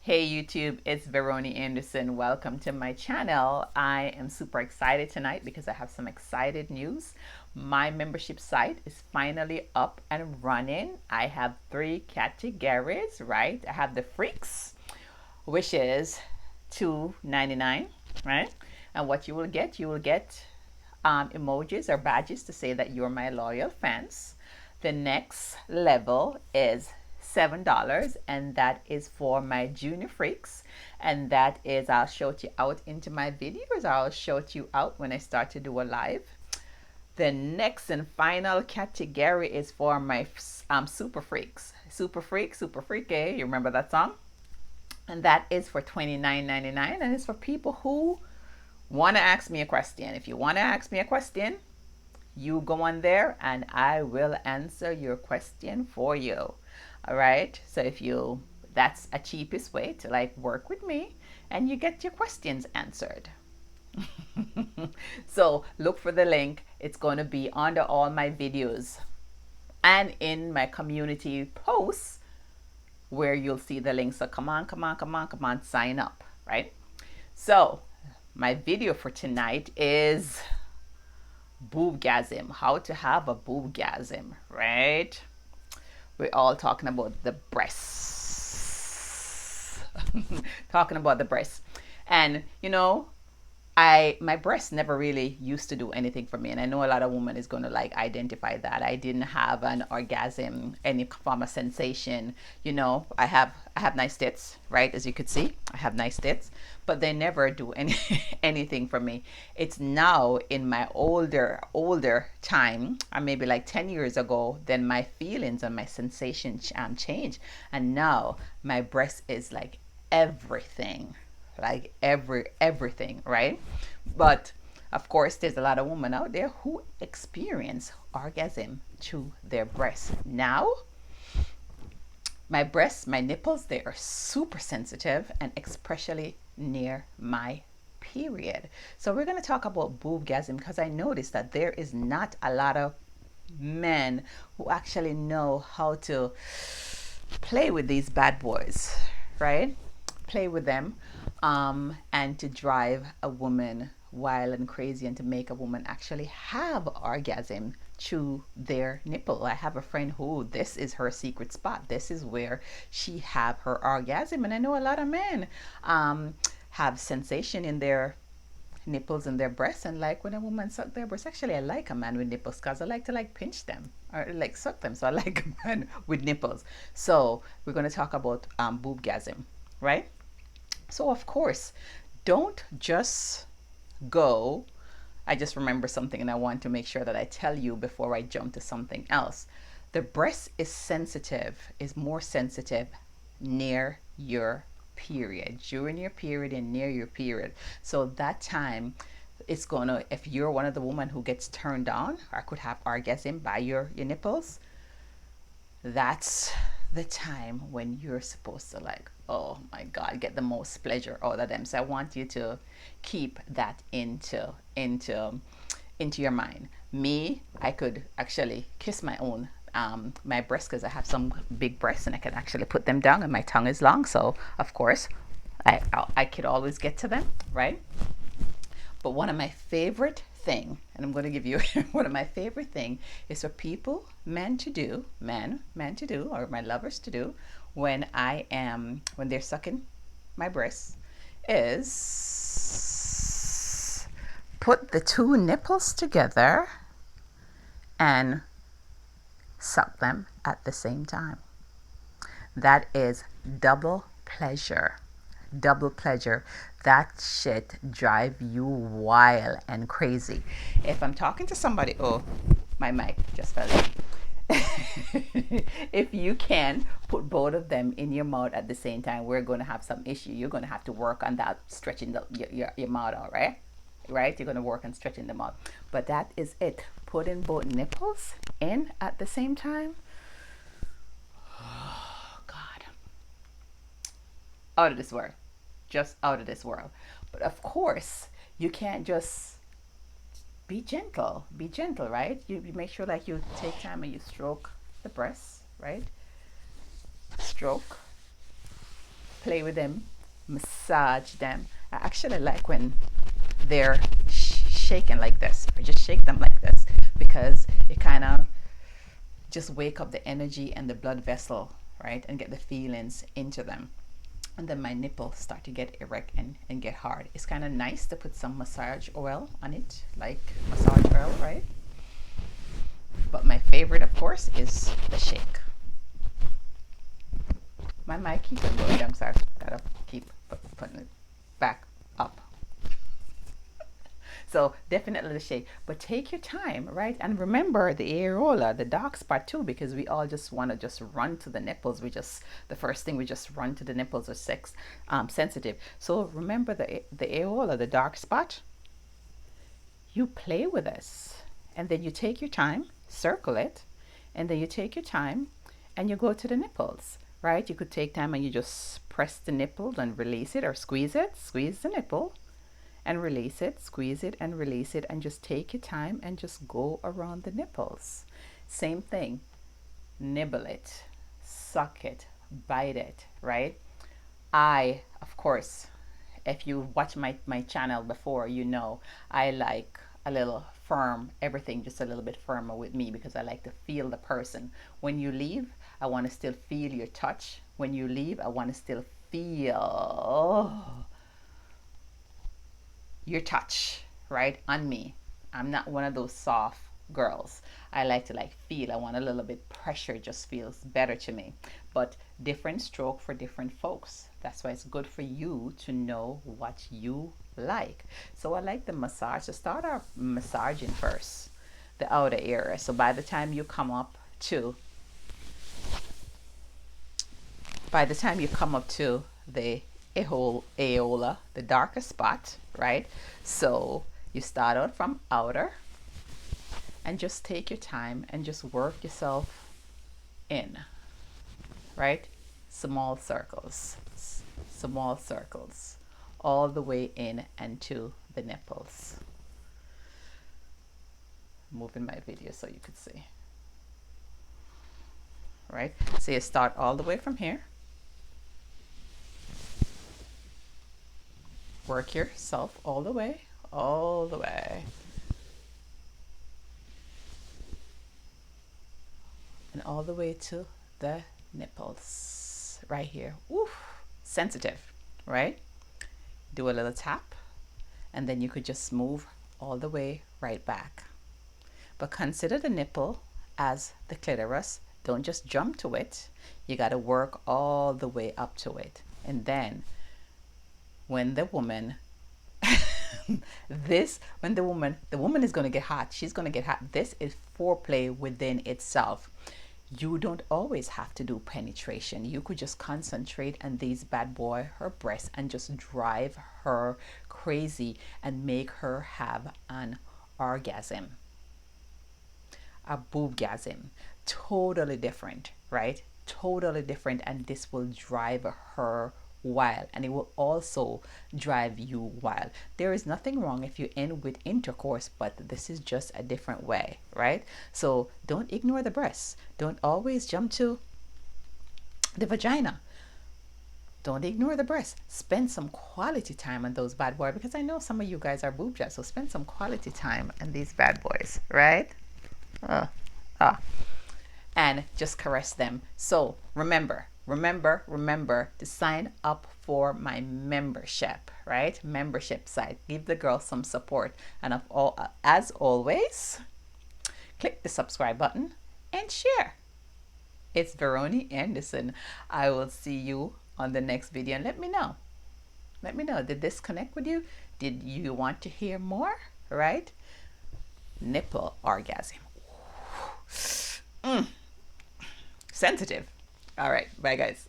Hey YouTube, it's Veronie Anderson. Welcome to my channel. I am super excited tonight because I have some excited news. My membership site is finally up and running. I have 3 categories, right? I have the freaks, which is $2.99, right? And what you will get emojis or badges to say that you're my loyal fans. The next level is $7, and that is for my junior freaks, and that is I'll shout you out into my videos. I'll shout you out when I start to do a live. The next and final category is for my super freaks. Super freak, super freaky. You remember that song? And that is for $29.99, and it's for people who want to ask me a question. If you want to ask me a question, you go on there and I will answer your question for you. All right. So that's a cheapest way to like work with me and you get your questions answered. So look for the link. It's going to be under all my videos and in my community posts where you'll see the link. So come on, sign up, right? So my video for tonight is boobgasm, how to have a boobgasm, right? We're all talking about the breasts. Talking about the breasts. And my breasts never really used to do anything for me, and I know a lot of women is going to like identify that. I didn't have an orgasm, any form of sensation. I have nice tits, right? As you could see, I have nice tits, but they never do anything for me. It's now in my older time, or maybe like 10 years ago, then my feelings and my sensation change, and now my breast is like everything, like everything, right? But of course there's a lot of women out there who experience orgasm through their breasts. Now my breasts, my nipples, they are super sensitive, and especially near my period. So we're going to talk about boobgasm because I noticed that there is not a lot of men who actually know how to play with these bad boys, right? Play with them, and to drive a woman wild and crazy, and to make a woman actually have orgasm through their nipple. I have a friend who this is her secret spot. This is where she have her orgasm, and I know a lot of men have sensation in their nipples and their breasts, and like when a woman suck their breasts. Actually, I like a man with nipples because I like to like pinch them or like suck them, so I like a man with nipples. So we're going to talk about boobgasm, right? So of course, don't just go. I just remember something and I want to make sure that I tell you before I jump to something else. The breast is sensitive, is more sensitive near your period, during your period and near your period. So that time it's gonna, if you're one of the women who gets turned on or could have orgasm by your nipples, that's the time when you're supposed to like, oh my god, get the most pleasure out of them. So I want you to keep that into your mind. Me, I could actually kiss my own my breasts because I have some big breasts and I can actually put them down, and my tongue is long, so of course I could always get to them, right? But one of my favorite thing, and I'm going to give you one of my favorite thing, is for people, men to do, or my lovers to do when they're sucking my breasts, is put the two nipples together and suck them at the same time. That is double pleasure. Double pleasure. That shit drive you wild and crazy. If I'm talking to somebody, oh, my mic just fell in. If you can put both of them in your mouth at the same time, we're going to have some issue. You're going to have to work on that, stretching your mouth out, right? Right? You're going to work on stretching them out. But that is it. Putting both nipples in at the same time. Oh, God. Out of this world. Just out of this world. But of course, you can't just be gentle, right? You make sure like you take time and you stroke the breasts, right? Stroke play with them, massage them. I actually like when they're shaken like this, or just shake them like this, because it kind of just wake up the energy and the blood vessel, right, and get the feelings into them. And then my nipples start to get erect and get hard. It's kind of nice to put some massage oil on it, like massage oil, right? But my favorite, of course, is the shake. My mic keeps on going down, so I gotta keep putting it back up. So definitely the shake, but take your time, right? And remember the areola, the dark spot too, because we all just want to just run to the nipples. The first thing we just run to the nipples are sensitive. So remember the areola, the dark spot. You play with this, and then you take your time, circle it, and then you take your time, and you go to the nipples, right? You could take time and you just press the nipple and release it, or squeeze it, squeeze the nipple and release it, squeeze it and release it, and just take your time and just go around the nipples. Same thing, nibble it, suck it, bite it, right? Of course, if you watch my channel before, you know I like a little firm, everything just a little bit firmer with me, because I like to feel the person. When you leave, I want to still feel your touch. When you leave, I want to still feel your touch, right, on me. I'm not one of those soft girls. I like to feel. I want a little bit pressure, just feels better to me. But different stroke for different folks. That's why it's good for you to know what you like. So I like the massage. To start our massaging first, the outer area. So by the time you come up to the areola, the darker spot, right? So you start out from outer and just take your time and just work yourself in, right? Small circles, all the way in and to the nipples. Moving my video so you could see, right? So you start all the way from here. Work yourself all the way, and all the way to the nipples right here. Oof, sensitive, right? Do a little tap, and then you could just move all the way right back. But consider the nipple as the clitoris. Don't just jump to it. You got to work all the way up to it. And then when the woman the woman is going to get hot. She's going to get hot. This is foreplay within itself. You don't always have to do penetration. You could just concentrate on these bad boy, her breasts, and just drive her crazy and make her have an orgasm. A boobsgasm. Totally different, right? Totally different, and this will drive her wild, and it will also drive you wild. There is nothing wrong if you end with intercourse, but this is just a different way, right? So don't ignore the breasts. Don't always jump to the vagina. Don't ignore the breasts. Spend some quality time on those bad boys, because I know some of you guys are boob jazz, so spend some quality time on these bad boys, right? And just caress them. So remember to sign up for my membership, right? Membership site. Give the girl some support. And as always, click the subscribe button and share. It's Veronie Anderson. I will see you on the next video, and let me know. Did this connect with you? Did you want to hear more? Right? Nipple orgasm. Sensitive. All right. Bye, guys.